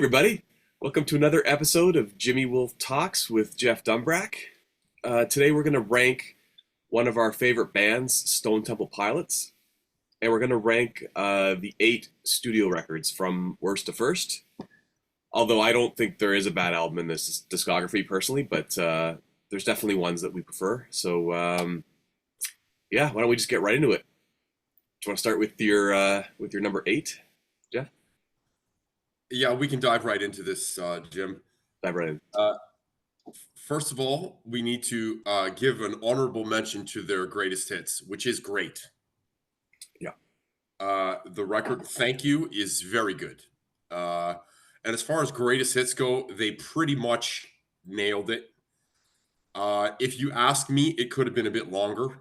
everybody. Welcome to another episode of Jimmy Wolf Talks with Jeff Dumbrack. Today we're going to rank one of our favorite bands, Stone Temple Pilots, and we're going to rank the 8 studio records from worst to first. Although I don't think there is a bad album in this discography personally, but there's definitely ones that we prefer. So why don't we just get right into it? Do you want to start with your number 8, Jeff? Yeah, we can dive right into this, Jim. Dive right in. First of all, we need to give an honorable mention to their greatest hits, which is great. Yeah. The record, Thank You, is very good. And as far as greatest hits go, they pretty much nailed it. If you ask me, it could have been a bit longer.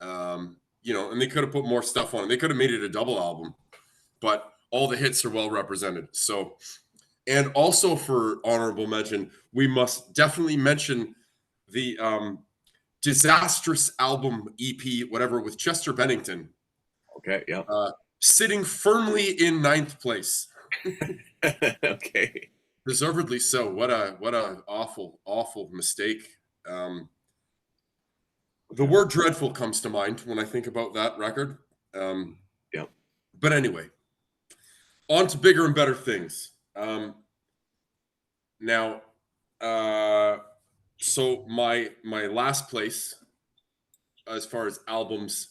And they could have put more stuff on it. They could have made it a double album, but all the hits are well represented. So, and also for honorable mention, we must definitely mention the disastrous album EP, whatever, with Chester Bennington. Okay, yeah. Sitting firmly in 9th place. Okay. Deservedly so. What a awful mistake. The word dreadful comes to mind when I think about that record. Yeah. But anyway, on to bigger and better things. Now, so my last place, as far as albums,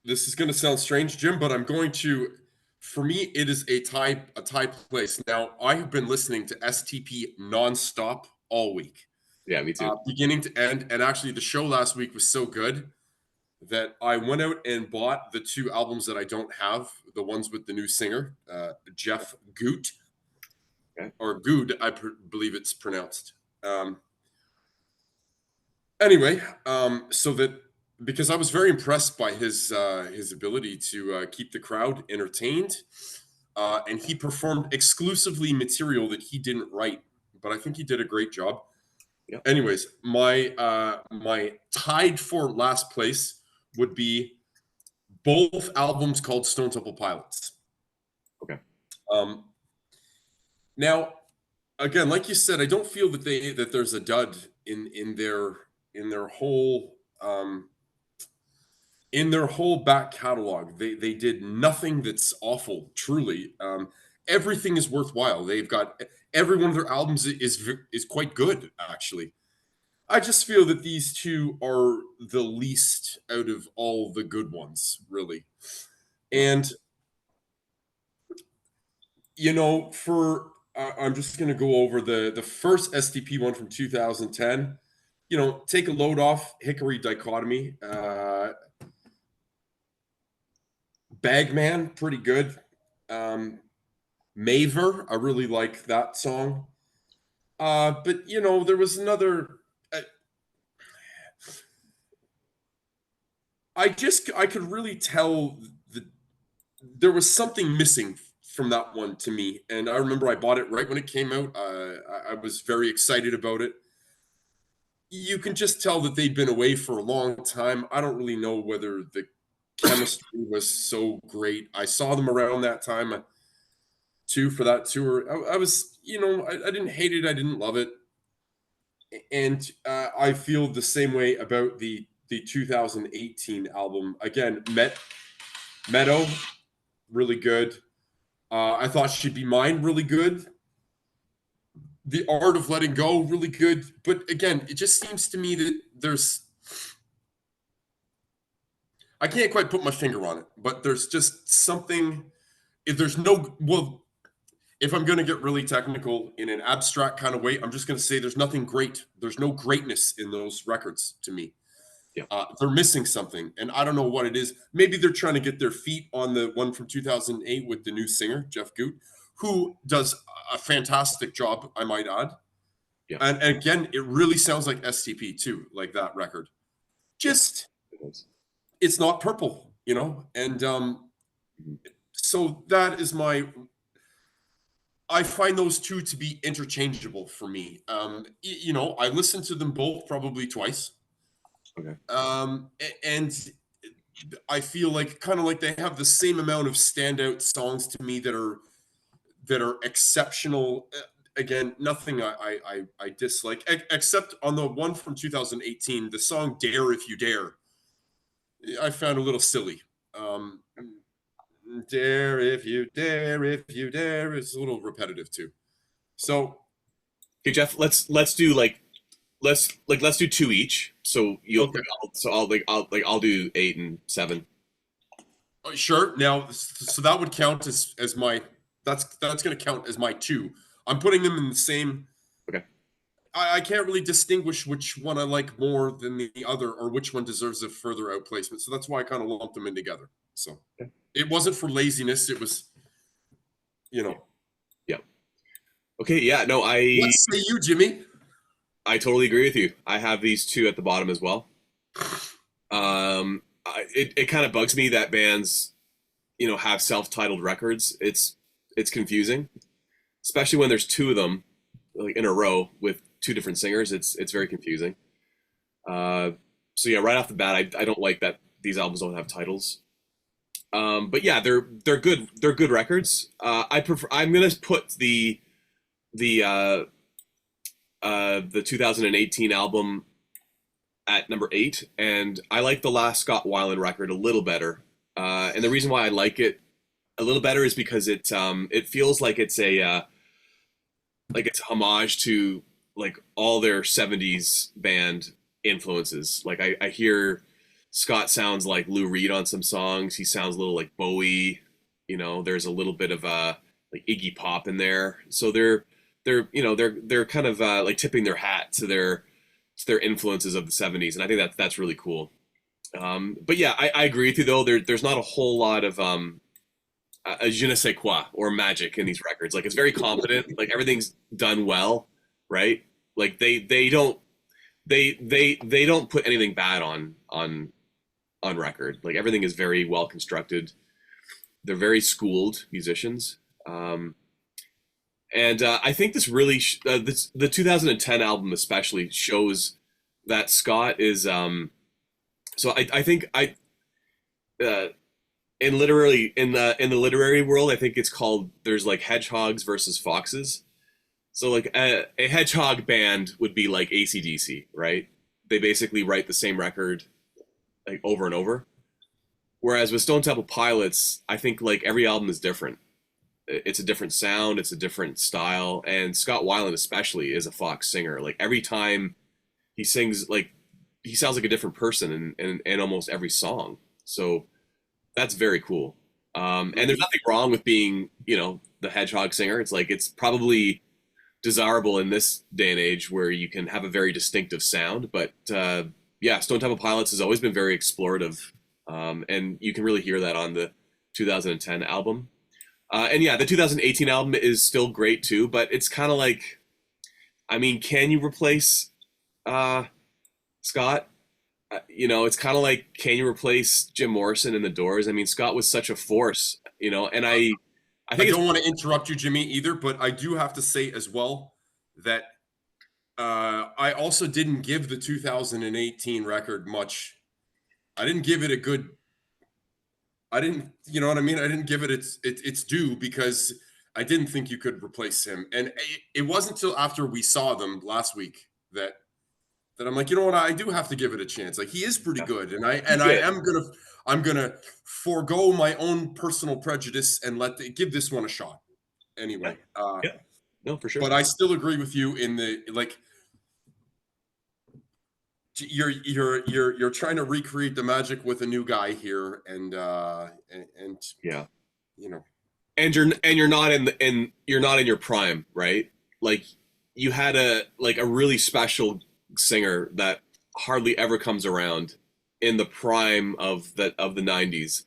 this is gonna sound strange, Jim, but I'm going to. For me, it is a tie place. Now, I have been listening to STP nonstop all week. Yeah, me too. Beginning to end. And actually, the show last week was so good that I went out and bought the 2 albums that I don't have, the ones with the new singer, Jeff Goot, or Good, I believe it's pronounced. Anyway, so that because I was very impressed by his ability to keep the crowd entertained, and he performed exclusively material that he didn't write, but I think he did a great job. Yep. Anyways, my tied for last place would be both albums called Stone Temple Pilots. Okay. Now, again, like you said, I don't feel that there's a dud in their whole back catalog. They did nothing that's awful. Truly, everything is worthwhile. They've got every one of their albums is quite good, actually. I just feel that these 2 are the least out of all the good ones, really. And I'm just going to go over the first STP one from 2010. Take a load off Hickory Dichotomy. Bagman, pretty good. Maver, I really like that song. But there was another. I could really tell that there was something missing from that one to me, and I remember I bought it right when it came out. I was very excited about it. You can just tell that they'd been away for a long time. I don't really know whether the chemistry was so great. I saw them around that time too for that tour. I was, I didn't hate it. I didn't love it. And I feel the same way about the 2018 album. Again, Meadow, really good. I thought She'd Be Mine, really good. The Art of Letting Go, really good. But again, it just seems to me that I can't quite put my finger on it, but there's just something. If I'm going to get really technical in an abstract kind of way, I'm just going to say there's nothing great. There's no greatness in those records to me. Yeah. They're missing something, and I don't know what it is. Maybe they're trying to get their feet on the one from 2008 with the new singer, Jeff Goot, who does a fantastic job, I might add. Yeah. And again, it really sounds like STP too, like that record. Just, it's not purple, and so that is I find those 2 to be interchangeable for me. I listened to them both probably twice. Okay. And I feel like kind of like they have the same amount of standout songs to me that are exceptional. Again, nothing I dislike except on the one from 2018, the song "Dare If You Dare." I found a little silly. Um, dare if you dare, if you dare. It's a little repetitive too. So Okay, Jeff, let's do like let's do two each. So you'll okay, I'll do 8 and 7. sure. Now, so that would count as my that's going to count as my two. I'm putting them in the same. Okay. I can't really distinguish which one I like more than the other, or which one deserves a further outplacement. So that's why I kind of lumped them in together. So Okay. it wasn't for laziness. It was, you Yeah. know. Yeah. Okay. Yeah. No, What say you, Jimmy? I totally agree with you. I have these two at the bottom as well. It kind of bugs me that bands, have self-titled records. It's confusing, especially when there's two of them like in a row with two different singers. It's very confusing. Uh, so yeah, right off the bat, I don't like that these albums don't have titles. But yeah, they're good. They're good records. I prefer. I'm gonna put the the 2018 album at number 8, and I like the last Scott Weiland record a little better. And the reason why I like it a little better is because it feels like it's a like it's a homage to like all their 70s band influences. Like I hear Scott sounds like Lou Reed on some songs. He sounds a little like Bowie. There's a little bit of like Iggy Pop in there. So they're kind of like tipping their hat to their influences of the 70s, and I think that's really cool. But yeah, I agree with you though. There's not a whole lot of a je ne sais quoi or magic in these records. Like it's very competent. Like everything's done well, right? Like they don't put anything bad on record. Like everything is very well constructed. They're very schooled musicians. And I think this really the 2010 album especially shows that Scott is so I think I in the literary world, I think it's called, there's like hedgehogs versus foxes. So like a hedgehog band would be like AC/DC, right? They basically write the same record like over and over. Whereas with Stone Temple Pilots, I think like every album is different. It's a different sound, it's a different style, and Scott Weiland especially is a fox singer. Like every time he sings, like he sounds like a different person in almost every song. So that's very cool. And there's nothing wrong with being, the hedgehog singer. It's like it's probably desirable in this day and age where you can have a very distinctive sound. But yeah, Stone Temple Pilots has always been very explorative, and you can really hear that on the 2010 album. And yeah, the 2018 album is still great too, but it's kind of like, I mean, can you replace Scott? It's kind of like, can you replace Jim Morrison in the Doors? I mean, Scott was such a force, and I I think it's don't want to interrupt you, Jimmy, either, but I do have to say as well that I also didn't give the 2018 record much. I didn't give it a good. I didn't, you know what I mean? I didn't give it its due because I didn't think you could replace him. And it wasn't until after we saw them last week that I'm like, you know what? I do have to give it a chance. Like he is pretty good, and he's I good. am I'm gonna forego my own personal prejudice and give this one a shot. Yeah, Anyway, yeah, no, for sure. but I still agree with you in the like you're trying to recreate the magic with a new guy here, and Yeah, you know and you're not you're not in your prime, right? Like you had a really special singer that hardly ever comes around in the prime of the 90s,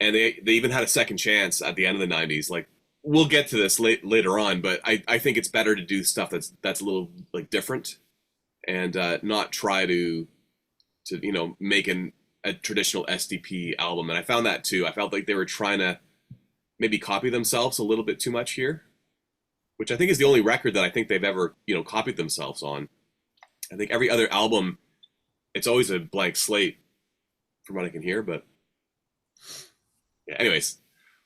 and they even had a second chance at the end of the 90s. Like we'll get to this later on, but I think it's better to do stuff that's a little like different, and not try to make a traditional SDP album. And I found that too. I felt like they were trying to maybe copy themselves a little bit too much here, which I think is the only record that I think they've ever copied themselves on. I think every other album it's always a blank slate from what I can hear. But yeah, anyways,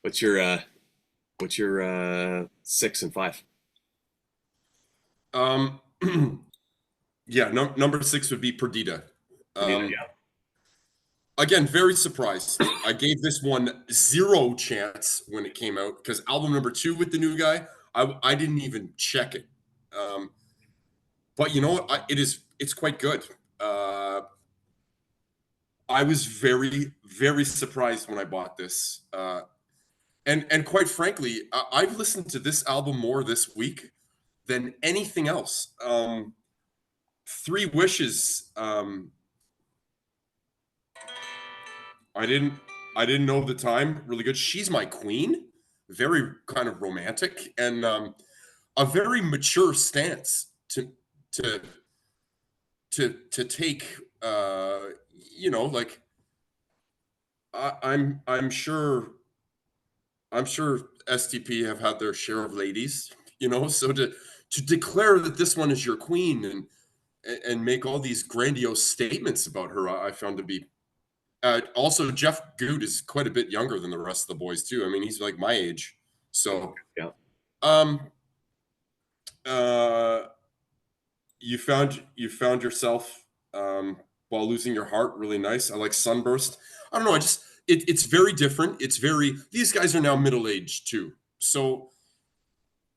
what's your six and five? Um, yeah, number six would be Perdita. Perdita, Um, yeah. Again, very surprised. I gave this one zero chance when it came out because album number two with the new guy, I didn't even check it. Um, but you know what? It's quite good. I was very surprised when I bought this. And quite frankly, I've listened to this album more this week than anything else. Three Wishes. I didn't I didn't know at the time. Really good. She's My Queen. Very kind of romantic and a very mature stance to to take. You know, like I'm sure STP have had their share of ladies. You know, so to declare that this one is your queen and make all these grandiose statements about her, I found to be. Also, Jeff Good is quite a bit younger than the rest of the boys too. I mean, he's like my age. So, Yeah. um, uh, you found yourself while losing your heart. Really nice. I like Sunburst. I don't know. It's very different. It's very. These guys are now middle aged too. So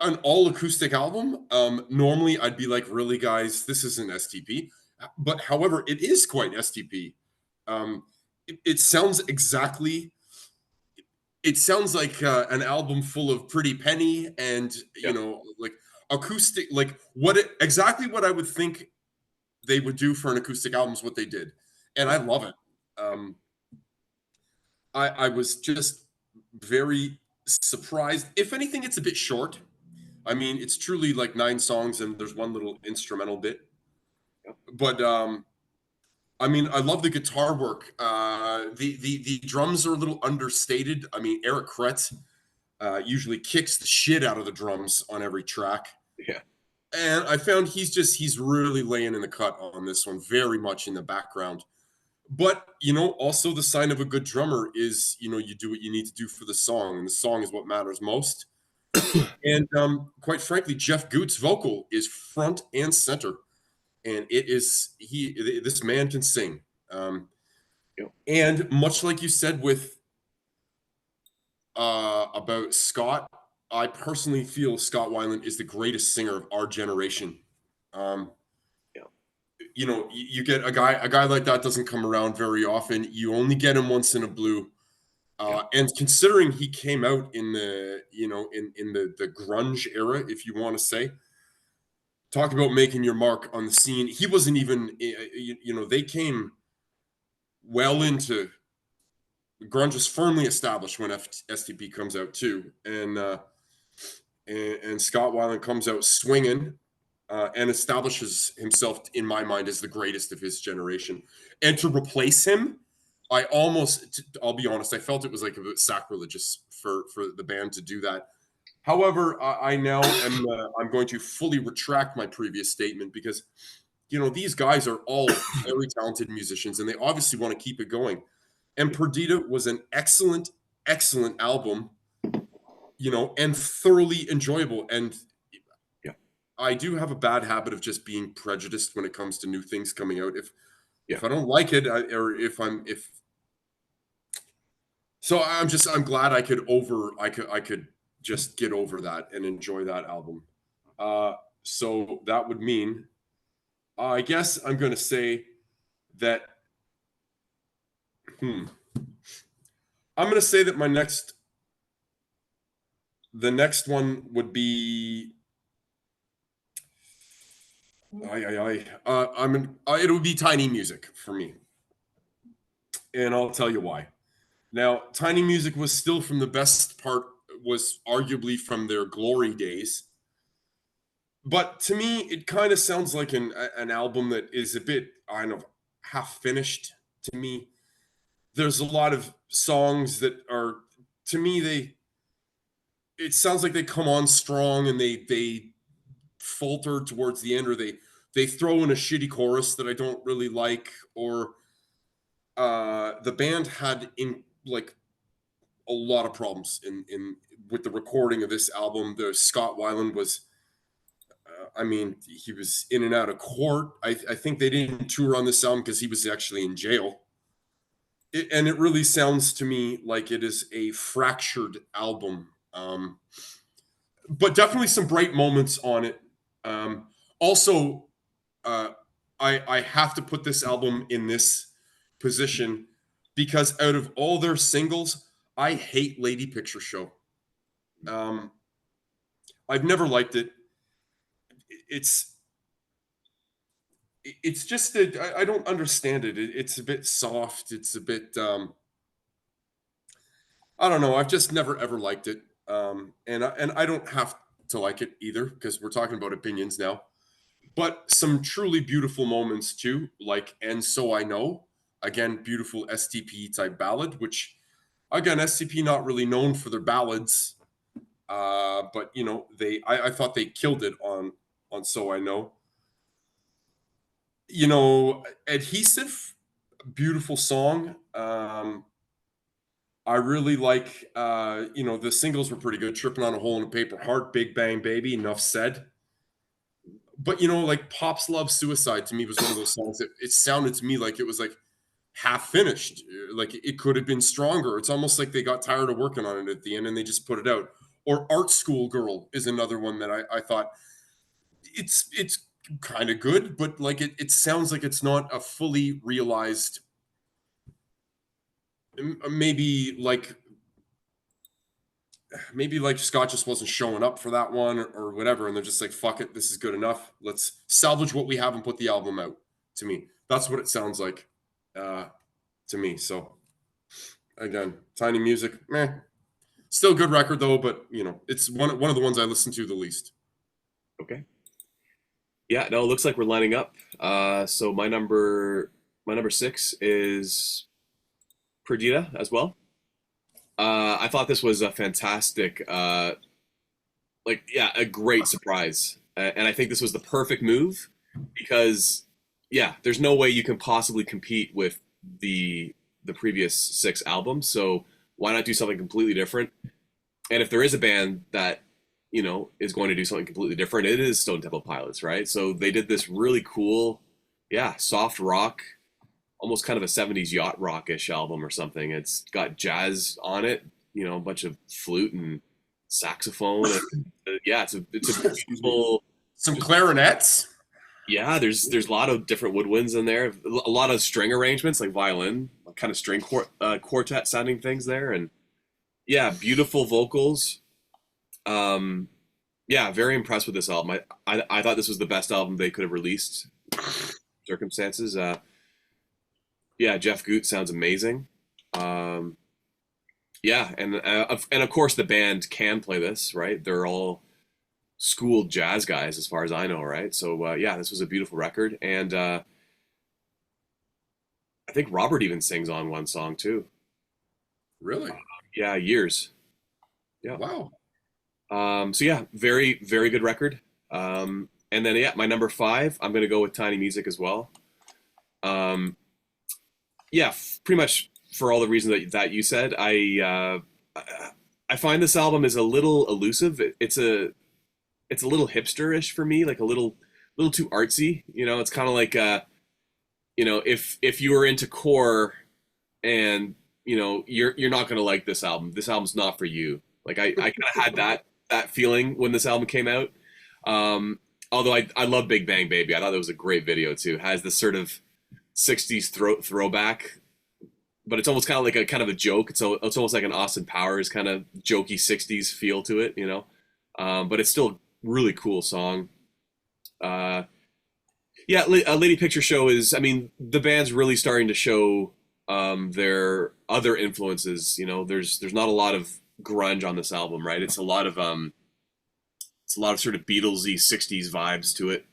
an all acoustic album. Normally I'd be like, really, guys, this isn't STP. But however, it is quite STP. It sounds exactly. It sounds like an album full of Pretty Penny and Yeah. like acoustic, like exactly what I would think they would do for an acoustic album is what they did, and Yeah. I love it. Um, I was just very surprised. If anything, it's a bit short. I mean, it's truly like 9 songs and there's one little instrumental bit. Yeah. But I mean, I love the guitar work. The drums are a little understated. I mean, Eric Kretz usually kicks the shit out of the drums on every track. Yeah. And I found he's really laying in the cut on this one, very much in the background. But also the sign of a good drummer is you do what you need to do for the song, and the song is what matters most. And quite frankly, Jeff Goot's vocal is front and center, and it is this man can sing. Yeah. And much like you said with about Scott, I personally feel Scott Weiland is the greatest singer of our generation. Um, Yeah. you get a guy like that doesn't come around very often. You only get him once in a blue. Yeah. And considering he came out in the in the grunge era, if you want to say, talk about making your mark on the scene. He wasn't even they came well into grunge was firmly established when STP comes out too, and Scott Weiland comes out swinging and establishes himself in my mind as the greatest of his generation. And to replace him, I'll be honest, I felt it was like a bit sacrilegious for the band to do that. However, I now am I'm going to fully retract my previous statement because these guys are all very talented musicians and they obviously want to keep it going. And Perdita was an excellent album, and thoroughly enjoyable. And Yeah. I do have a bad habit of just being prejudiced when it comes to new things coming out. Yeah. If I don't like it, or if so, I'm glad I could just get over that and enjoy that album. So that would mean, I guess I'm going to say that. Hmm, I'm going to say that the next one would be. It would be Tiny Music for me, and I'll tell you why. Now, Tiny Music was still from the best part, was arguably from their glory days. But to me, it kind of sounds like an album that is a bit, I don't know, half finished to me. There's a lot of songs that are, to me, it sounds like they come on strong and they falter towards the end, or they throw in a shitty chorus that I don't really like, or the band had in like a lot of problems in with the recording of this album. The Scott Weiland was, I mean, he was in and out of court. I think they didn't tour on this album because he was actually in jail. And it really sounds to me like it is a fractured album. But definitely some bright moments on it. Also, uh, I have to put this album in this position because out of all their singles, I hate Lady Picture Show. Um, I've never liked it. It's it's just that I don't understand it. It's a bit soft. It's a bit I don't know. I've just never ever liked it, and I don't have to like it either because we're talking about opinions now. But some truly beautiful moments too, like "And So I Know." Again, beautiful STP type ballad, which again STP not really known for their ballads, but you know I thought they killed it on "So I Know." You know, "Adhesive," beautiful song. I really like, you know, the singles were pretty good. "Tripping on a Hole in a Paper Heart," "Big Bang Baby," enough said. But you know, like "Pops Love Suicide" to me was one of those songs that it sounded to me like it was like half finished. Like it could have been stronger. It's almost like they got tired of working on it at the end and they just put it out. Or "Art School Girl" is another one that I thought it's kind of good, but like it sounds like it's not a fully realized. Maybe like Scott just wasn't showing up for that one or whatever, and they're just like, "Fuck it, this is good enough. Let's salvage what we have and put the album out." To me, that's what it sounds like uh, to me. So again, Tiny Music, meh. Still a good record though, but you know, it's one of the ones I listen to the least. Okay. Yeah, no, it looks like we're lining up. So my number six is Perdita as well. I thought this was a fantastic, a great surprise, and I think this was the perfect move because, yeah, there's no way you can possibly compete with the previous six albums. So why not do something completely different? And if there is a band that is going to do something completely different, it is Stone Temple Pilots, right? So they did this really cool, yeah, soft rock, almost kind of a 70s yacht rock-ish album or something. It's got jazz on it, a bunch of flute and saxophone. And, yeah, it's a Excuse me. beautiful. Some clarinets. Yeah, there's a lot of different woodwinds in there. A lot of string arrangements, like violin, kind of string quartet sounding things there, and yeah, beautiful vocals. Um, yeah, very impressed with this album. I thought this was the best album they could have released. Circumstances. Yeah, Jeff Goot sounds amazing. Um, yeah, and of course the band can play this, right? They're all school jazz guys, as far as I know, right? So yeah, this was a beautiful record, and I think Robert even sings on one song too. Really? Yeah, years. Yeah. Wow. So yeah, very very good record. And then yeah, my number five, I'm gonna go with Tiny Music as well. Um, yeah, pretty much for all the reasons that you said. I find this album is a little elusive. It's a little hipsterish for me, like a little too artsy. It's kind of like if you were into core and you're not gonna like this album. This album's not for you. Like I kind of had that feeling when this album came out. Although I love Big Bang Baby. I thought that was a great video too. It has this sort of 60s throwback, but it's almost kind of like a kind of a joke. It's almost like an Austin Powers kind of jokey 60s feel to it. But it's still a really cool song. Yeah, Lady Picture Show is, I mean, the band's really starting to show their other influences. There's not a lot of grunge on this album, right? It's a lot of sort of Beatlesy 60s vibes to it.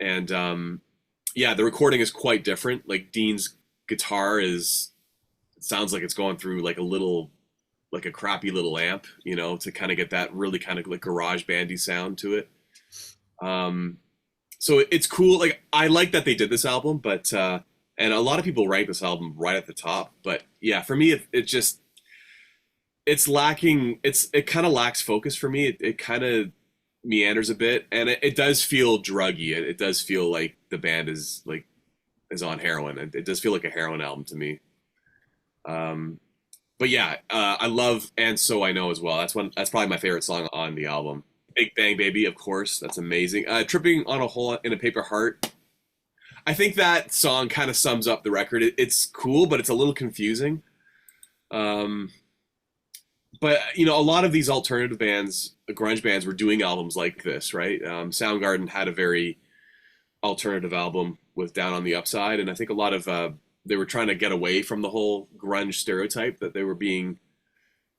And yeah, the recording is quite different. Like Dean's guitar it sounds like it's going through like a crappy little amp, to kind of get that really kind of like garage bandy sound to it. so it's cool. Like I like that they did this album, but and a lot of people rank this album right at the top. But yeah, for me, it just it's lacking. It kind of lacks focus for me. It kind of meanders a bit, and it does feel druggy. It does feel like the band is on heroin. It does feel like a heroin album to me. Um, but yeah, I love "And So I Know" as well. That's probably my favorite song on the album. "Big Bang Baby," of course, that's amazing. "Tripping on a Hole in a Paper Heart." I think that song kind of sums up the record. It's cool, but it's a little confusing. Um, but you know, a lot of these alternative bands, grunge bands, were doing albums like this, right? Soundgarden had a very alternative album with "Down on the Upside," and I think a lot of they were trying to get away from the whole grunge stereotype that they were being,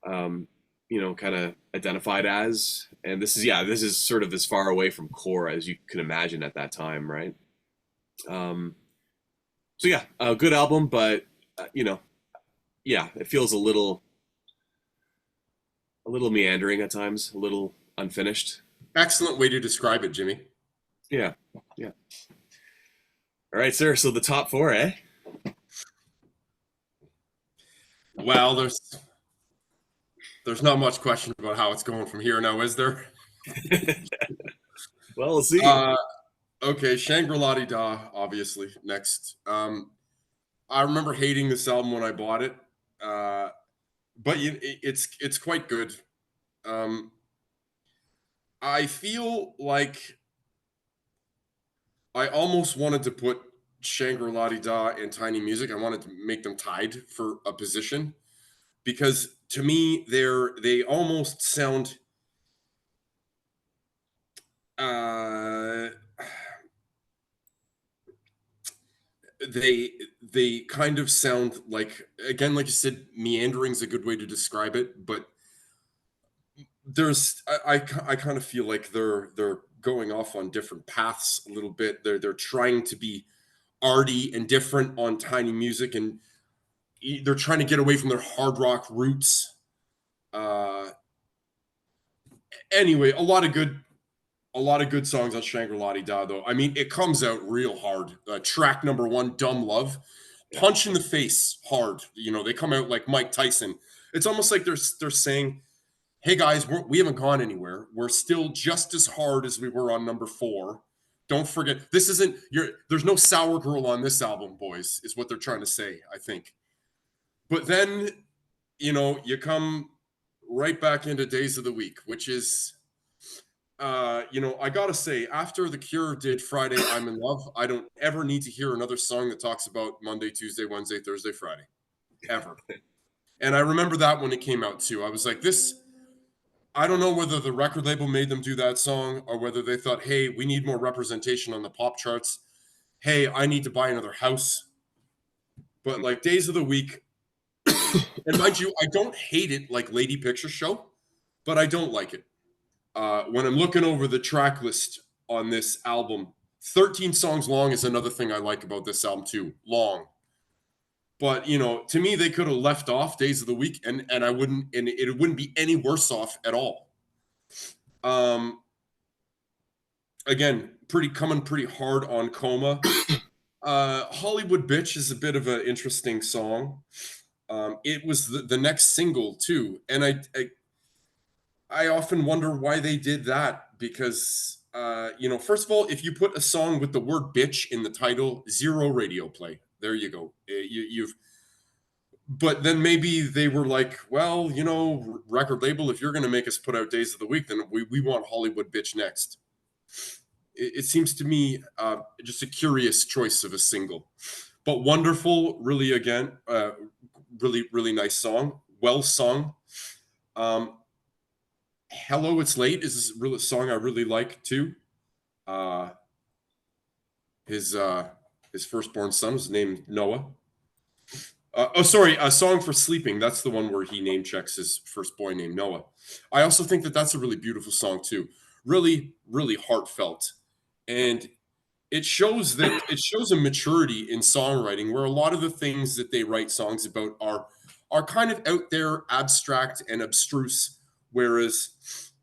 um, you know, kind of identified as. And this is sort of as far away from core as you can imagine at that time, right? Um, so yeah, a good album, but you know, yeah, it feels a little meandering at times, a little unfinished. Excellent way to describe it, Jimmy. Yeah, yeah. All right, sir. So the top four, eh? Well, there's not much question about how it's going from here now, is there? Well, we'll see. Uh, okay, Shangri-La Da, obviously next. I remember hating this album when I bought it, but it's quite good. Um, I feel like I almost wanted to put Shangri-La Da and Tiny Music. I wanted to make them tied for a position because to me they almost sound uh they kind of sound like, again, like you said, meandering is a good way to describe it, but I kind of feel like they're going off on different paths a little bit. They're trying to be arty and different on Tiny Music, and they're trying to get away from their hard rock roots. Uh, anyway, a lot of good songs on Shangri-La Da, though. I mean, it comes out real hard. Track number one, "Dumb Love," Yeah. punch in the face hard. You know, they come out like Mike Tyson. It's almost like they're saying, "Hey guys, we haven't gone anywhere. We're still just as hard as we were on number four. Don't forget, this isn't your. There's no sour girl on this album, boys." Is what they're trying to say, I think. But then, you come right back into Days of the Week, which is, I gotta say, after The Cure did Friday, I'm in Love, I don't ever need to hear another song that talks about Monday, Tuesday, Wednesday, Thursday, Friday, ever. And I remember that when it came out too. I was like, this. I don't know whether the record label made them do that song or whether they thought, hey, we need more representation on the pop charts. Hey, I need to buy another house. But like Days of the Week, and mind you, I don't hate it like Lady Picture Show, but I don't like it. When I'm looking over the track list on this album, 13 songs long is another thing I like about this album too. Long. But to me, they could have left off Days of the Week, and I wouldn't, and it wouldn't be any worse off at all. Um, again, coming pretty hard on Coma. Hollywood Bitch is a bit of an interesting song. It was the next single too, and I often wonder why they did that because first of all, if you put a song with the word "bitch" in the title, zero radio play. There you go. You've. But then maybe they were like, well, record label, if you're going to make us put out Days of the Week, then we want Hollywood Bitch next. It seems to me just a curious choice of a single, but wonderful. Really, again, really, really nice song. Well sung. Hello, It's Late is a really song I really like too. Uh, his firstborn son was named Noah. Sorry, a song for sleeping. That's the one where he name checks his first boy named Noah. I also think that that's a really beautiful song too. Really, really heartfelt, and it shows a maturity in songwriting where a lot of the things that they write songs about are kind of out there, abstract and abstruse, whereas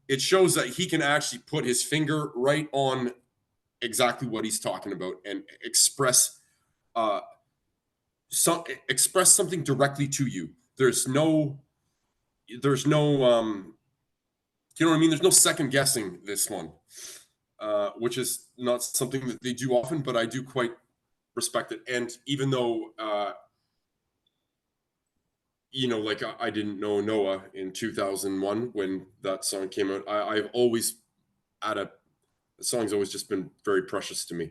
it shows that he can actually put his finger right on exactly what he's talking about and uh, express something directly to you. There's no you know what I mean? There's no second guessing this one, which is not something that they do often, but I do quite respect it. And even though, like I didn't know Noah in 2001 when that song came out, I've always had the song's always just been very precious to me.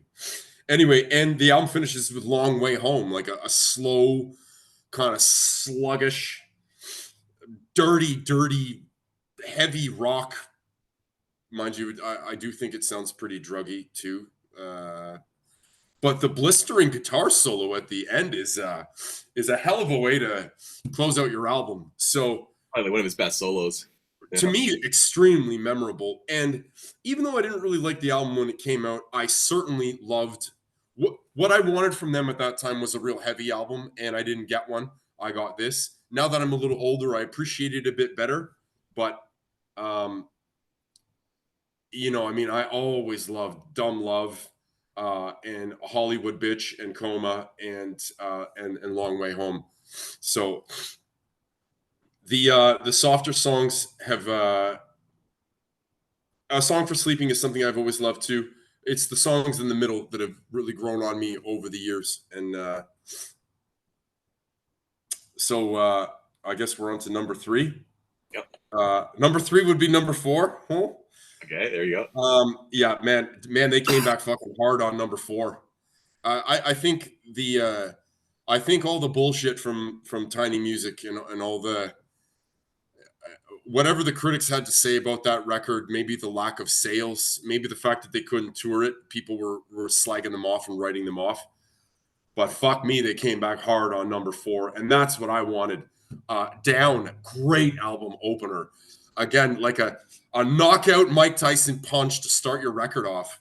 Anyway, and the album finishes with Long Way Home, like a slow, kind of sluggish, dirty, heavy rock. Mind you, I do think it sounds pretty druggy too. But the blistering guitar solo at the end is a hell of a way to close out your album. So Probably one of his best solos. to Yeah. me, extremely memorable. And even though I didn't really like the album when it came out, I certainly loved what I wanted from them at that time was a real heavy album, and I didn't get one. I got this. Now that I'm a little older, I appreciate it a bit better. But um, I mean, I always loved Dumb Love, and Hollywood Bitch and Coma and Long Way Home. So the softer songs have a Song for Sleeping is something I've always loved too. It's the songs in the middle that have really grown on me over the years, and so I guess we're on to number three. Yep. Number three would be number four. Huh? Okay, there you go. Yeah, man, they came back fucking hard on number four. I think I think all the bullshit from Tiny Music and all the whatever the critics had to say about that record, maybe the lack of sales, maybe the fact that they couldn't tour it, people were slagging them off and writing them off. But fuck me, they came back hard on number four, and that's what I wanted. Down, great album opener. Again, like a knockout Mike Tyson punch to start your record off.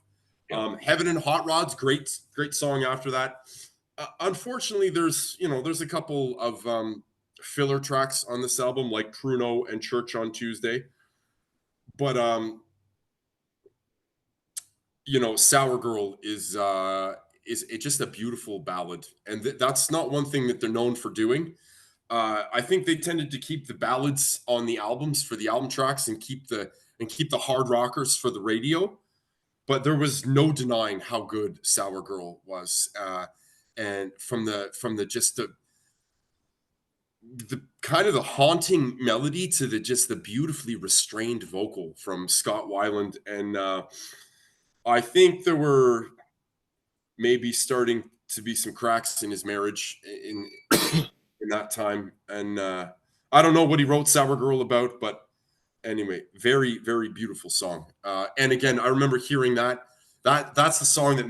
Heaven and Hot Rods, great song after that. Unfortunately, there's a couple of filler tracks on this album, like Pruno and Church on Tuesday. But Sour Girl is it just a beautiful ballad, and that's not one thing that they're known for doing. I think they tended to keep the ballads on the albums for the album tracks and keep the hard rockers for the radio. But there was no denying how good Sour Girl was, and from the just the kind of the haunting melody to the beautifully restrained vocal from Scott Weiland, and I think there were maybe starting to be some cracks in his marriage in that time, and I don't know what he wrote Sour Girl about, but anyway, very very beautiful song. And again, I remember hearing that's the song that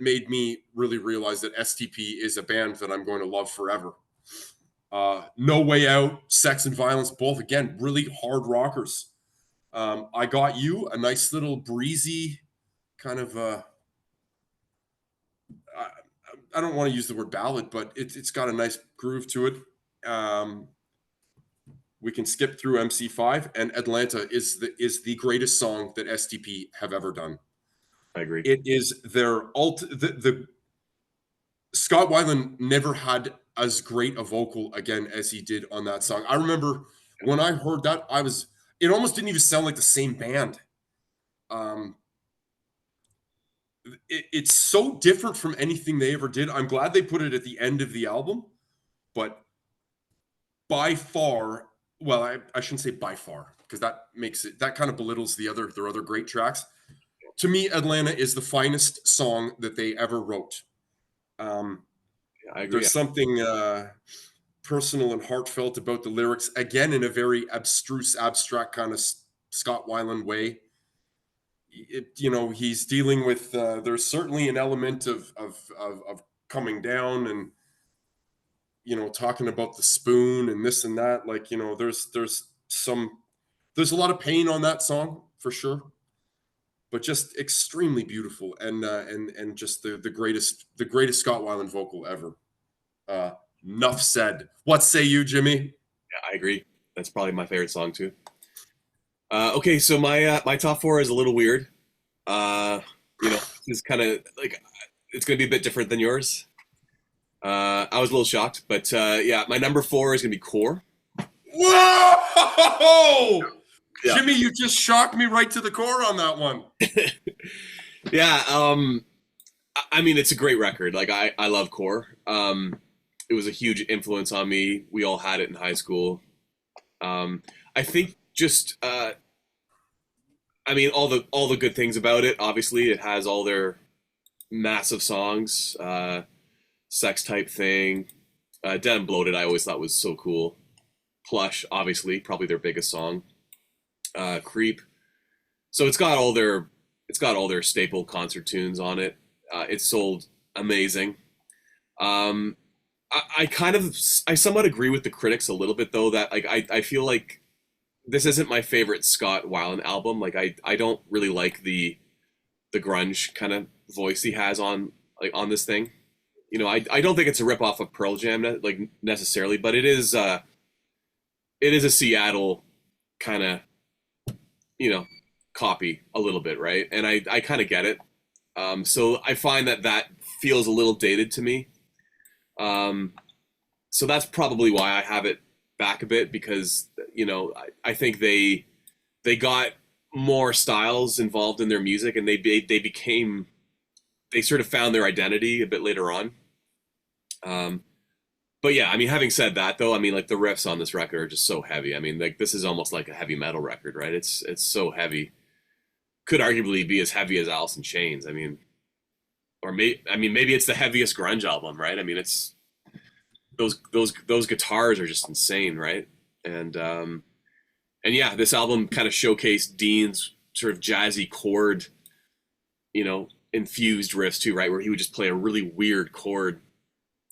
made me really realize that STP is a band that I'm going to love forever. No Way Out, Sex and Violence, both again really hard rockers. I Got You, a nice little breezy kind of I don't want to use the word ballad, but it's got a nice groove to it. We can skip through MC5, and Atlanta is the greatest song that STP have ever done. I agree. It is their the Scott Weiland never had as great a vocal again as he did on that song. I remember when I heard that, it almost didn't even sound like the same band. It's so different from anything they ever did. I'm glad they put it at the end of the album, but by far, well, I shouldn't say by far, because that kind of belittles their other great tracks. To me, Atlanta is the finest song that they ever wrote. I agree. There's something personal and heartfelt about the lyrics, again in a very abstruse, abstract kind of Scott Weiland way. He's dealing with there's certainly an element of coming down and talking about the spoon and this and that. Like, there's a lot of pain on that song for sure, but just extremely beautiful and just the greatest Scott Weiland vocal ever. Enough said. What say you, Jimmy? Yeah, I agree. That's probably my favorite song too. Okay, so my top four is a little weird. Uh, it's kind of like it's going to be a bit different than yours. I was a little shocked, but yeah, my number four is going to be Core. Whoa! Yeah, Jimmy, you just shocked me right to the core on that one. yeah. I mean, it's a great record. Like I love Core. It was a huge influence on me. We all had it in high school. I think just I mean all the good things about it. Obviously, it has all their massive songs. Sex Type Thing, Dead and Bloated. I always thought was so cool. Plush, obviously, probably their biggest song. Creep. So it's got all their staple concert tunes on it. It sold amazing. Um, I somewhat agree with the critics a little bit though that like I feel like this isn't my favorite Scott Weiland album. Like I don't really like the grunge kind of voice he has on this thing. I don't think it's a rip off of Pearl Jam like necessarily, but it is a Seattle kind of copy a little bit, right? And I kind of get it. So I find that feels a little dated to me. Um, so that's probably why I have it back a bit because I think they got more styles involved in their music and they sort of found their identity a bit later on. Um, but yeah, I mean, having said that, though, I mean, like the riffs on this record are just so heavy. I mean, like this is almost like a heavy metal record, right? It's so heavy. Could arguably be as heavy as Alice in Chains. I mean, maybe it's the heaviest grunge album, right? I mean, it's those guitars are just insane, right? And yeah, this album kind of showcased Dean's sort of jazzy chord, infused riffs too, right? Where he would just play a really weird chord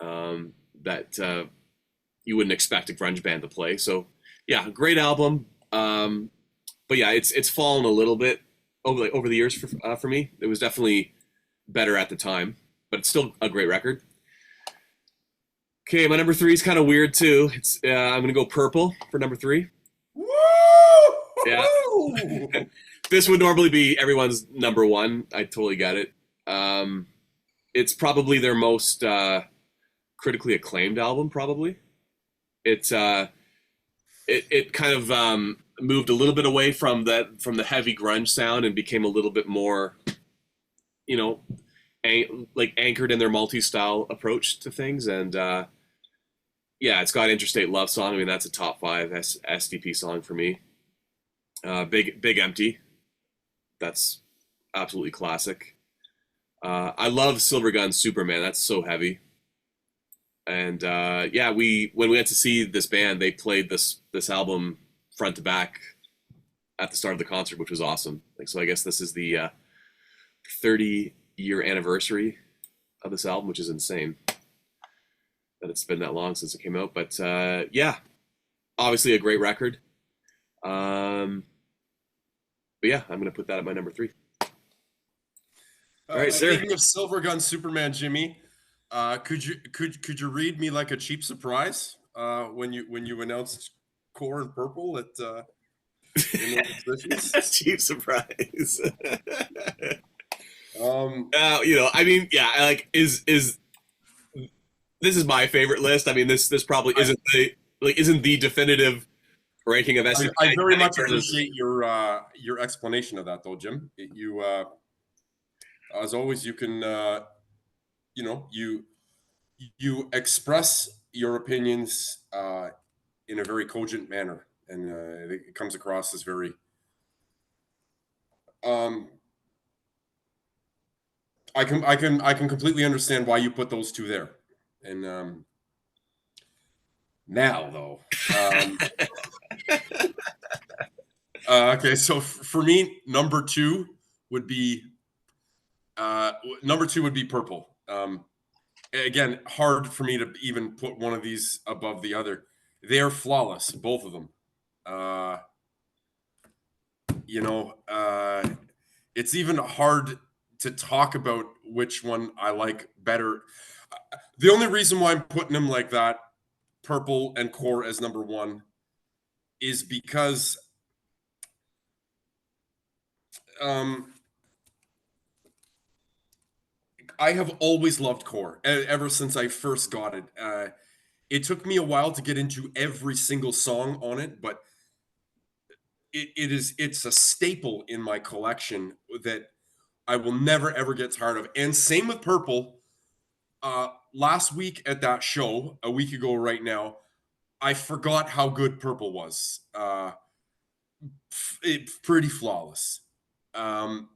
that you wouldn't expect a grunge band to play. So yeah, great album. But yeah, it's fallen a little bit over the years for me. It was definitely better at the time, but it's still a great record. Okay, my number three is kind of weird too. I'm gonna go Purple for number three. Woo! Yeah, this would normally be everyone's number one. I totally get it. It's probably their most critically acclaimed album. Probably it's it kind of moved a little bit away from the heavy grunge sound and became a little bit more, you know, like anchored in their multi-style approach to things. And yeah, it's got Interstate Love Song. I mean, that's a top five SDP song for me. Big Empty. That's absolutely classic. I love Silver Gun Superman. That's so heavy. And yeah, when we went to see this band, they played this album front to back at the start of the concert, which was awesome. Like, so I guess this is the 30-year anniversary of this album, which is insane that it's been that long since it came out. But yeah, obviously a great record. But yeah, I'm gonna put that at my number three. All right, sir. Speaking of Silver Gun Superman, Jimmy, could you read me like a cheap surprise when you announced Core and Purple at in those positions? Cheap surprise. Um, I mean, yeah, like is this is my favorite list. I mean, this probably isn't the definitive ranking of SCP. I very much appreciate your explanation of that, though, Jim. You, as always, you can you express your opinions in a very cogent manner, and it comes across as very um, I can completely understand why you put those two there. And now though, okay, so for me, number two would be Purple. Again, hard for me to even put one of these above the other. They are flawless, both of them. Uh, it's even hard to talk about which one I like better. The only reason why I'm putting them like that, Purple and Core as number one, is because I have always loved Core ever since I first got it. It took me a while to get into every single song on it, but it's a staple in my collection that I will never ever get tired of. And same with Purple. Last week at that show, a week ago right now, I forgot how good Purple was. Pretty flawless. Um,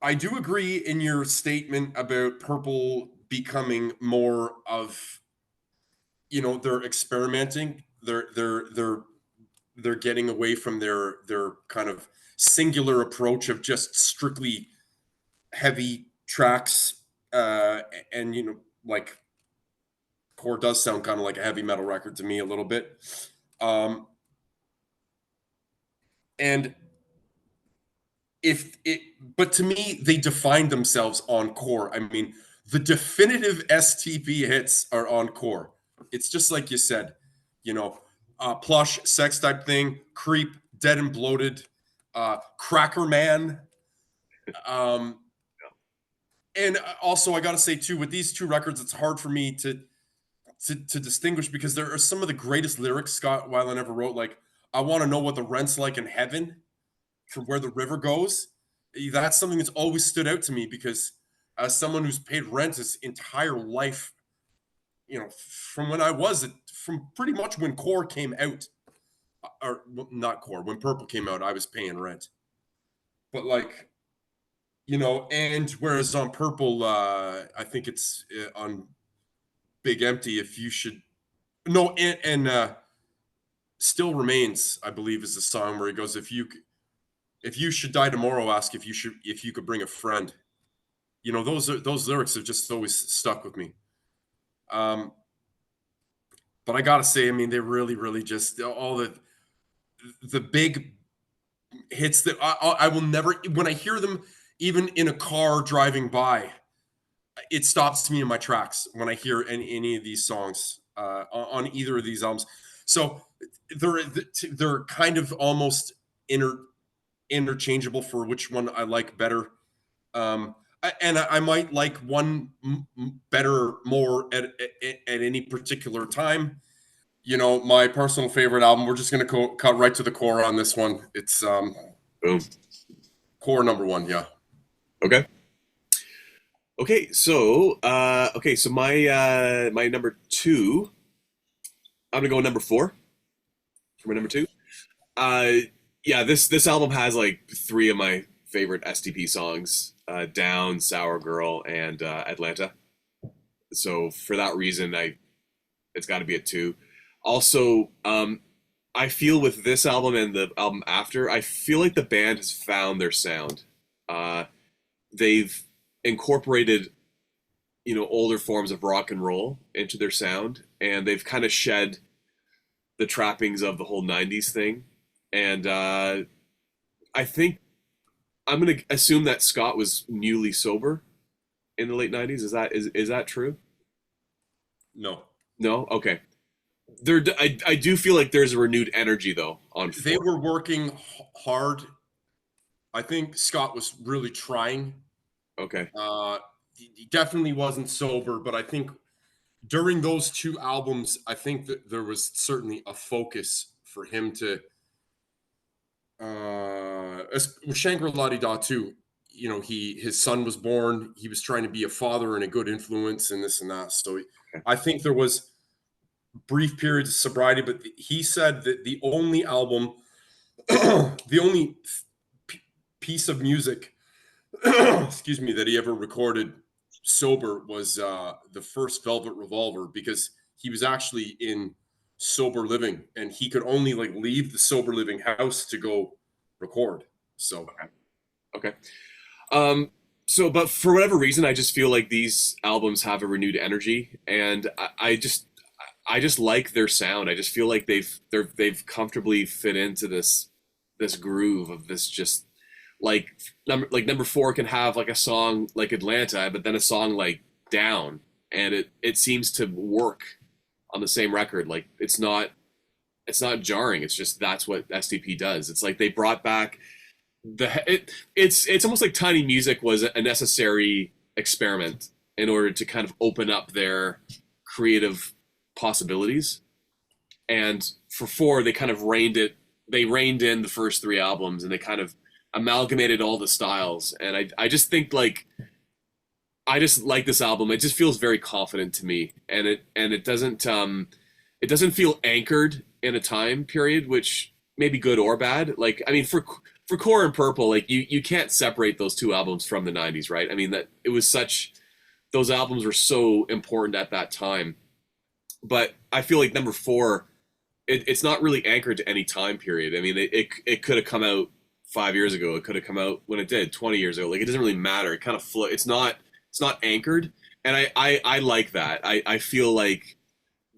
I do agree in your statement about Purple becoming more of, they're experimenting. They're getting away from their kind of singular approach of just strictly heavy tracks, and like Core does sound kind of like a heavy metal record to me a little bit. um and if it but to me, they defined themselves on Core. I mean, the definitive STP hits are on Core. It's just like you said, you know Plush, Sex Type Thing, Creep, Dead and Bloated, Cracker Man. um and also, I gotta say too, with these two records, it's hard for me to distinguish, because there are some of the greatest lyrics Scott Weiland ever wrote. Like, I want to know what the rent's like in heaven, from where the river goes. That's something that's always stood out to me, because as someone who's paid rent his entire life, from when I was from pretty much when Core came out, or not Core, when Purple came out, I was paying rent. But like, and whereas on Purple, I think it's on Big Empty, if you should no, and Still Remains, I believe, is the song where he goes, if you should die tomorrow, ask if you could bring a friend. Those lyrics have just always stuck with me. But I gotta say, I mean, they really, really just all the big hits that I will never, when I hear them, even in a car driving by, it stops me in my tracks when I hear any of these songs, on either of these albums. So they're kind of almost interchangeable for which one I like better. I might like one better more at any particular time. My personal favorite album. We're just gonna cut right to the core on this one. It's Boom. Core number one. Yeah. Okay. So my number two. I'm gonna go number four for my number two. Uh, yeah, this album has like three of my favorite STP songs: "Down," "Sour Girl," and "Atlanta." So for that reason, it's got to be a two. Also, I feel with this album and the album after, I feel like the band has found their sound. Uh, they've incorporated, older forms of rock and roll into their sound, and they've kind of shed the trappings of the whole '90s thing. And I think I'm gonna assume that Scott was newly sober in the late '90s. Is that true? No, No. Okay. I do feel like there's a renewed energy though on they four. were working hard. I think Scott was really trying. Okay. He definitely wasn't sober, but I think during those two albums, I think that there was certainly a focus for him to, with Shangri-La Da too. His son was born. He was trying to be a father and a good influence and this and that. So Okay. I think there was brief periods of sobriety, but he said that the only album, the only piece of music, excuse me, that he ever recorded sober was the first Velvet Revolver, because he was actually in sober living and he could only like leave the sober living house to go record. So Okay. Um, but for whatever reason, I just feel like these albums have a renewed energy, and I just like their sound. I just feel like they've comfortably fit into this groove of this, just number four can have like a song like Atlanta, but then a song like Down, and it seems to work on the same record. Like it's not jarring. It's just that's what STP does. It's like they brought back It's almost like Tiny Music was a necessary experiment in order to kind of open up their creative possibilities. And for four, they kind of they reined in the first three albums, and they kind of amalgamated all the styles. And I just think like I just like this album. It just feels very confident to me, and it doesn't feel anchored in a time period, which may be good or bad. Like I mean, for Core and Purple, like you can't separate those two albums from the '90s, right? I mean that it was such those albums were so important at that time. But I feel like number four, it's not really anchored to any time period. I mean, it could have come out 5 years ago. It could have come out when it did 20 years ago. Like it doesn't really matter. It kind of it's not anchored, and I like that. I feel like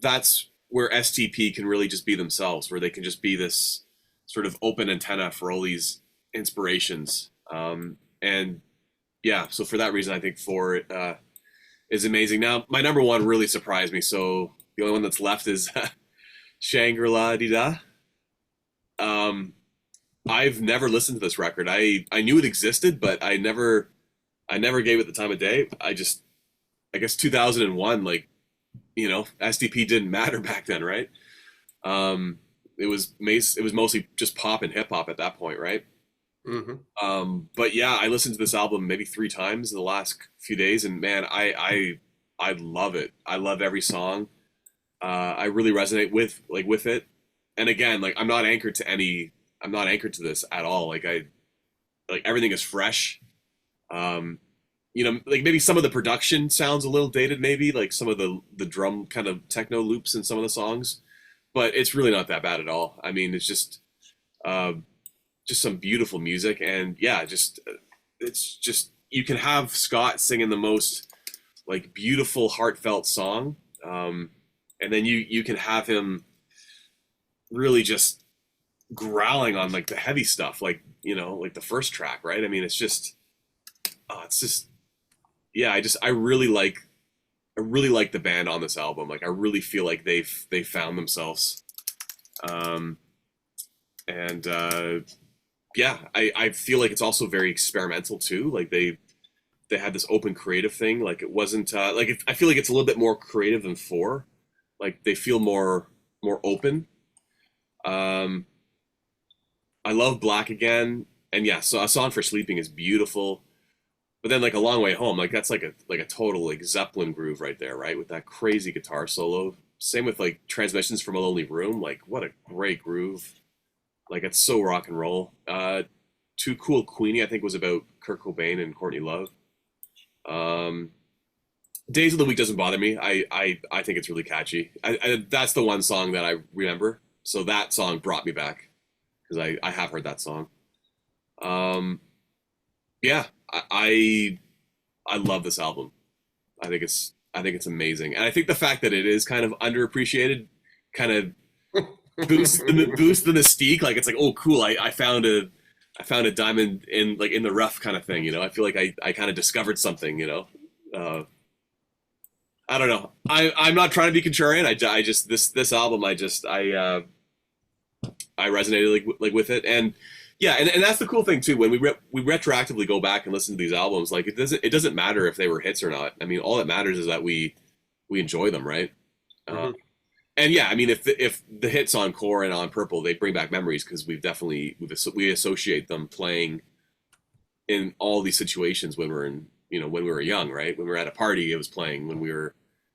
that's where STP can really just be themselves, where they can just be this sort of open antenna for all these inspirations. And yeah, so for that reason, I think four is amazing. Now, my number one really surprised me. So the only one that's left is Shangri-La Di Da. Um, I've never listened to this record. I knew it existed, but I never gave it the time of day. I guess 2001, like SDP didn't matter back then, right? It was mostly just pop and hip hop at that point, right? Mm-hmm. But yeah, I listened to this album maybe three times in the last few days, and man, I love it. I love every song. I really resonate with it. And again, like I'm not anchored to this at all. Like everything is fresh. Um, like maybe some of the production sounds a little dated, maybe like some of the drum kind of techno loops in some of the songs, but it's really not that bad at all. I mean, uh, just some beautiful music, and yeah, it's just you can have Scott singing the most like beautiful, heartfelt song, and then you can have him really just growling on like the heavy stuff, like like the first track, right? I mean, it's just yeah, I really like the band on this album. Like I really feel like they found themselves. Um and yeah, I feel like it's also very experimental too. Like they had this open creative thing. Like it wasn't I feel like it's a little bit more creative than four. Like they feel more open. Um I love Black Again. And yeah, so A Song for Sleeping is beautiful. But then like A Long Way Home, like that's like a total like Zeppelin groove right there, right? With that crazy guitar solo. Same with like Transmissions from a Lonely Room. Like what a great groove. Like it's so rock and roll. Too Cool Queenie, I think was about Kurt Cobain and Courtney Love. Um, Days of the Week doesn't bother me. I think it's really catchy. That's the one song that I remember. So that song brought me back because I have heard that song. Um, yeah, I love this album. I think it's amazing, and I think the fact that it is kind of underappreciated kind of boosts the mystique. Like it's like, oh, cool, I found a diamond in like in the rough kind of thing. I feel like I kind of discovered something. I don't know. I'm not trying to be contrarian. I just this album I resonated like with it, and yeah, and that's the cool thing too. When we retroactively go back and listen to these albums, like it doesn't matter if they were hits or not. I mean, all that matters is that we enjoy them, right? Uh, Mm-hmm. and yeah, I mean, if the hits on Core and on Purple, they bring back memories because we associate them playing in all these situations when we're in when we were young, right? When we were at a party, it was playing. When we were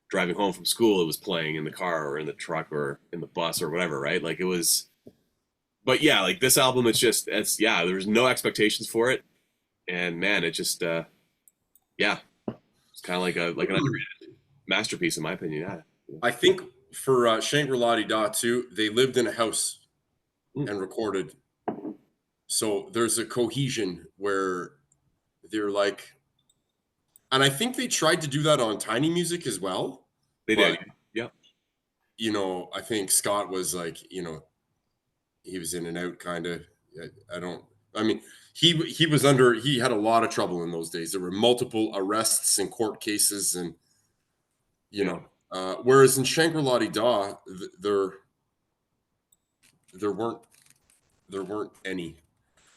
driving home from school, it was playing in the car or in the truck or in the bus or whatever, right? Like it was. But yeah, like this album, it's yeah. There's no expectations for it, and man, it just yeah, it's kind of like an underrated masterpiece in my opinion. Yeah. I think for Shangri-La Di Da too, they lived in a house Mm, and recorded. So there's a cohesion where they're like, and I think they tried to do that on Tiny Music as well. they did. But, Yeah. I think Scott was like, he was in and out kind of. I don't, I mean, he had a lot of trouble in those days. There were multiple arrests and court cases and, you Yeah. know, whereas in Shangri-La Di Da, there weren't, there weren't any.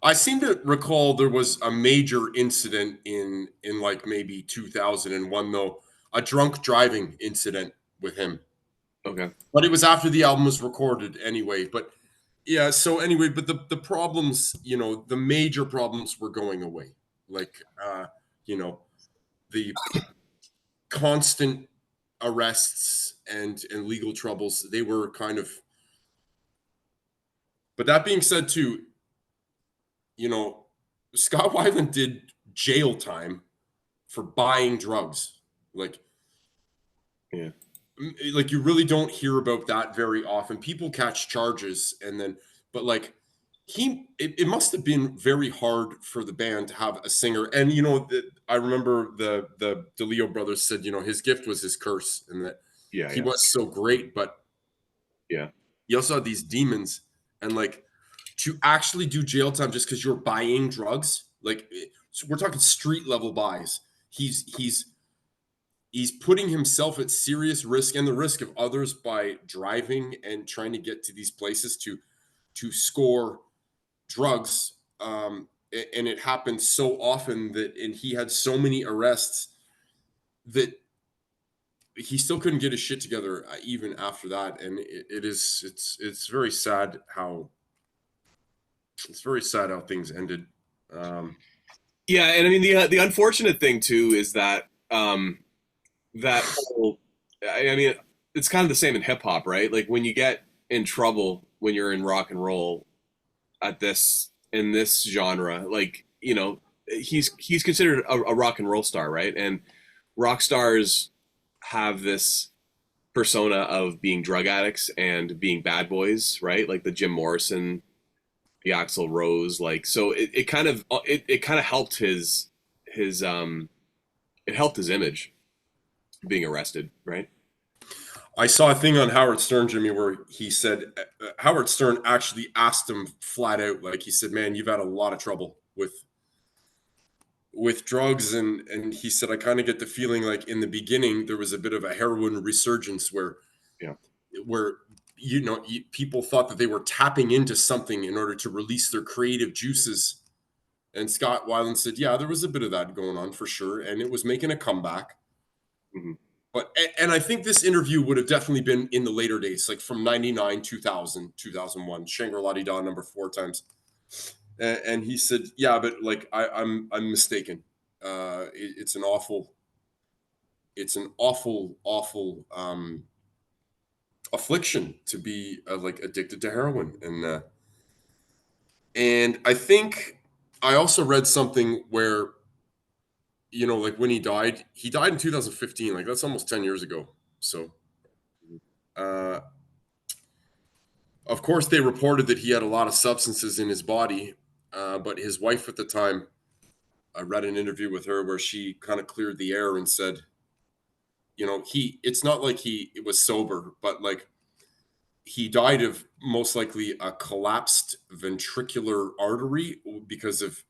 I seem to recall there was a major incident in like maybe 2001 though, a drunk driving incident with him. Okay. But it was after the album was recorded anyway. But yeah, so anyway, but the problems, the major problems were going away. Like you know, the constant arrests and legal troubles, they were kind of, but that being said too, you know, Scott Weiland did jail time for buying drugs. Like, Yeah. like you really don't hear about that very often. People catch charges and then, but like it must have been very hard for the band to have a singer. And I remember the DeLeo brothers said, his gift was his curse, and that Yeah. he Yeah. was so great, but Yeah. he also had these demons. And like to actually do jail time just because you're buying drugs, like so we're talking street level buys. He's putting himself at serious risk and the risk of others by driving and trying to get to these places to score drugs. And it happened so often and he had so many arrests that he still couldn't get his shit together even after that. And it's very sad how things ended. Um, Yeah, and I mean the unfortunate thing too is that that whole I mean it's kind of the same in hip hop, right? Like when you get in trouble when you're in rock and roll at this in this genre, like, he's considered a rock and roll star, right? And rock stars have this persona of being drug addicts and being bad boys, right? Like the Jim Morrison, the Axl Rose, like so it kind of helped his it helped his image being arrested, right? I saw a thing on Howard Stern, Jimmy, where he said Howard Stern actually asked him flat out, like he said, "Man, you've had a lot of trouble with drugs," and he said, "I kind of get the feeling like in the beginning there was a bit of a heroin resurgence Yeah. where people thought that they were tapping into something in order to release their creative juices." And Scott Weiland said, "Yeah, there was a bit of that going on for sure, and it was making a comeback." Mm-hmm. But and I think this interview would have definitely been in the later days, like from 99, 2000, 2001, Shangri-La Di Da number 4 times. And he said, "Yeah, but like I'm mistaken. It's an awful affliction to be like addicted to heroin." And I think I also read something where like when he died in 2015. Like that's almost 10 years ago. So uh, of course, they reported that he had a lot of substances in his body, but his wife at the time, I read an interview with her where she kind of cleared the air and said, it's not like he was sober, but like he died of most likely a collapsed ventricular artery because of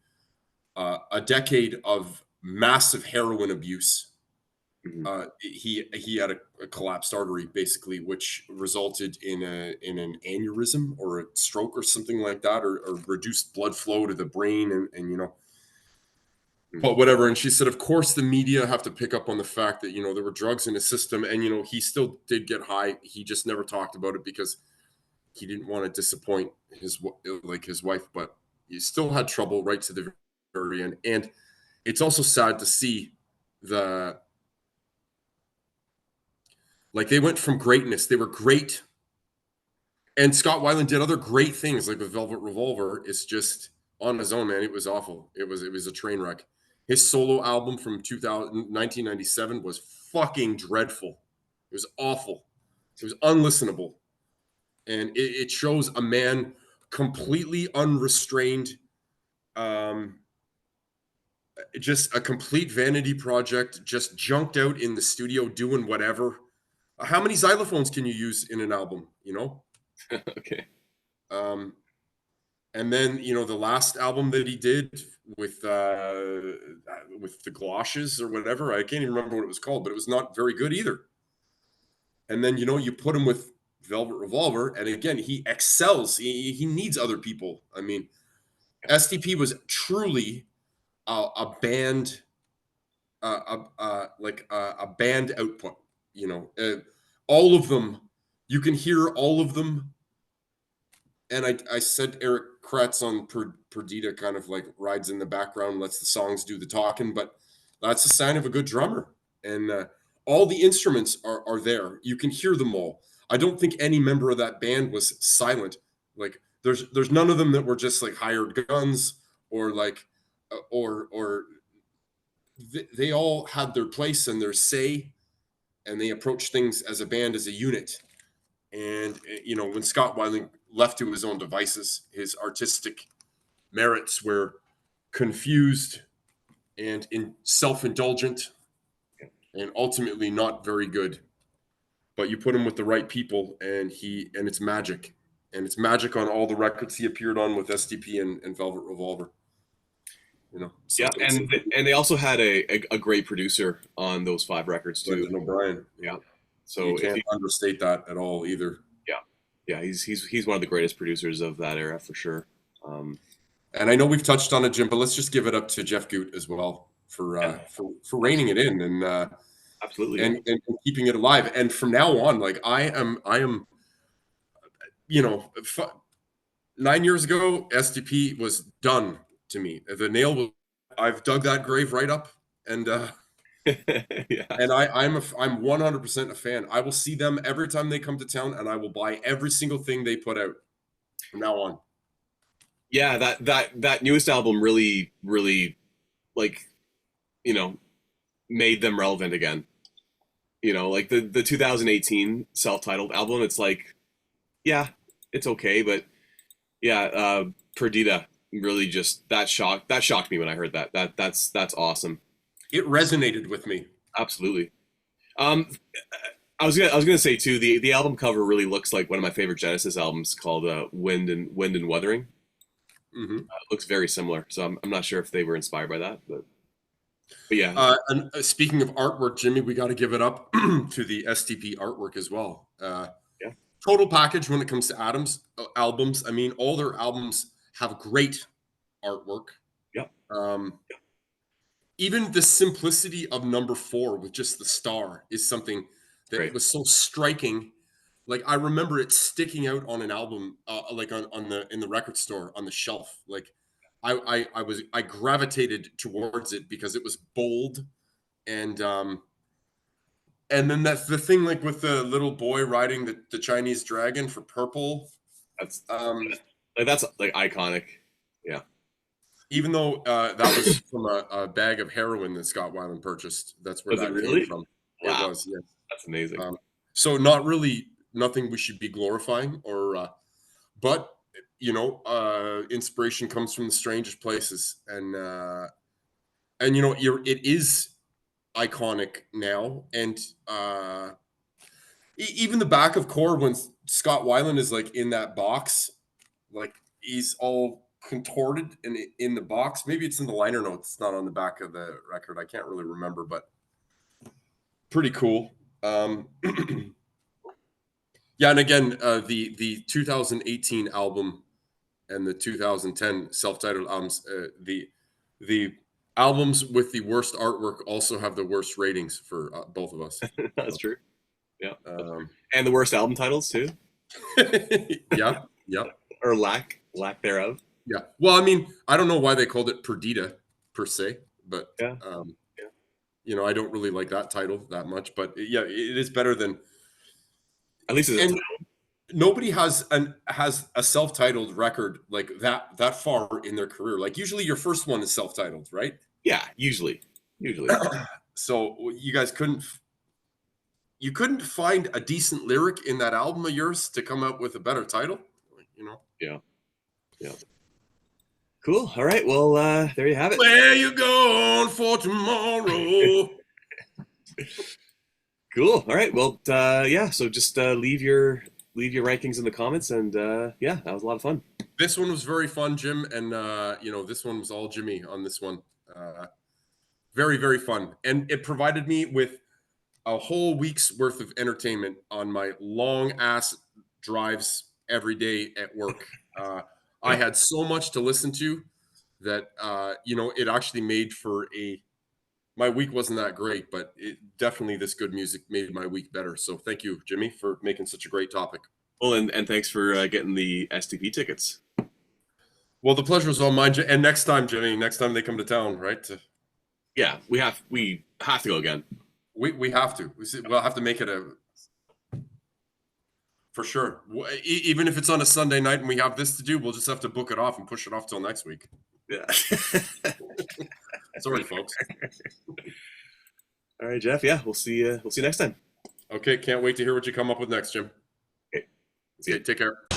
a decade of massive heroin abuse. Mm-hmm. He had a collapsed artery basically, which resulted in an aneurysm or a stroke or something like that, or reduced blood flow to the brain, and but whatever. And she said, of course, the media have to pick up on the fact that there were drugs in his system, and he still did get high. He just never talked about it because he didn't want to disappoint his wife, but he still had trouble right to the very end. And it's also sad to see the like they went from greatness. They were great. And Scott Weiland did other great things, like with Velvet Revolver. It's just on his own, man. It was awful. It was a train wreck. His solo album from 1997 was fucking dreadful. It was awful. It was unlistenable. And it shows a man completely unrestrained, um, just a complete vanity project, just junked out in the studio doing whatever. How many xylophones can you use in an album? Okay. Um, and then the last album that he did with the Galoshes or whatever, I can't even remember what it was called, but it was not very good either. And then you put him with Velvet Revolver, and again he excels. He needs other people. I mean, STP was truly a band, a band output. All of them, you can hear all of them. And I said Eric Kretz on Perdita kind of like rides in the background, lets the songs do the talking, but that's a sign of a good drummer. And all the instruments are there. You can hear them all. I don't think any member of that band was silent. Like there's none of them that were just like hired guns or like or they all had their place and their say, and they approached things as a band, as a unit. And when Scott Weiland left to his own devices, his artistic merits were confused and self-indulgent and ultimately not very good. But you put him with the right people, and it's magic. And it's magic on all the records he appeared on with STP and Velvet Revolver. Yeah, and they also had a great producer on those 5 records too. Brendan O'Brien. Yeah, so you can't understate that at all either. Yeah, he's one of the greatest producers of that era for sure. And I know we've touched on it, Jim, but let's just give it up to Jeff Goot as well for reining it in and absolutely and keeping it alive. And from now on, like I am 9 years ago, STP was done to me. The nail was. I've dug that grave right up, and yeah. And I'm 100% a fan. I will see them every time they come to town, and I will buy every single thing they put out from now on. Yeah, that newest album really, like, made them relevant again. Like the 2018 self-titled album, it's like, yeah, it's okay, but yeah, Perdita really just that shocked me when I heard that. That's awesome. It resonated with me. Absolutely. I was gonna say too, the album cover really looks like one of my favorite Genesis albums called Wind and Wuthering. Mm-hmm. It looks very similar, so I'm not sure if they were inspired by that, but yeah. And speaking of artwork, Jimmy, we got to give it up to the STP artwork as well. Yeah. Total package when it comes to albums. I mean, all their albums have great artwork. Yep. Even the simplicity of number 4 with just the star is something that was so striking. Like I remember it sticking out on an album, like in the record store on the shelf. Like I gravitated towards it because it was bold, and then that's the thing, like with the little boy riding the Chinese dragon for purple. That's like iconic. Yeah. Even though that was from a bag of heroin that Scott Weiland purchased. That's where that came from. Wow. It was, yes. That's amazing. So not really nothing we should be glorifying, or but inspiration comes from the strangest places, and it is iconic now. And even the back of Core, when Scott Weiland is like in that box, like he's all contorted in the box. Maybe it's in the liner notes. It's not on the back of the record. I can't really remember, but pretty cool. Yeah, and again, the 2018 album and the 2010 self-titled albums, the albums with the worst artwork also have the worst ratings for both of us. That's true. Yeah, and the worst album titles too. Yeah. Or lack thereof. Yeah. Well, I mean, I don't know why they called it Perdita per se, but yeah. I don't really like that title that much. But yeah, it is better than. At least it's nobody has a self-titled record like that far in their career. Like usually your first one is self-titled, right? Yeah, usually. So you guys couldn't find a decent lyric in that album of yours to come up with a better title, Yeah. Cool. All right. Well, there you have it. Where you going for tomorrow? Cool. All right. Well, yeah. So just leave your rankings in the comments, and yeah, that was a lot of fun. This one was very fun, Jim, and this one was all Jimmy on this one. Very, very fun, and it provided me with a whole week's worth of entertainment on my long ass drives every day at work. I had so much to listen to. that it actually made for my week wasn't that great, but definitely this good music made my week better. So thank you, Jimmy, for making such a great topic. Well, and thanks for getting the STP tickets. Well, the pleasure was all mine. And next time, Jimmy, next time they come to town, right? Yeah, we have to go again. We have to. We'll have to make it for sure. Even if it's on a Sunday night and we have this to do, we'll just have to book it off and push it off till next week. Yeah. Sorry, folks. All right, Jeff. Yeah, we'll see you next time. Okay, can't wait to hear what you come up with next, Jim. Okay. Okay, take care.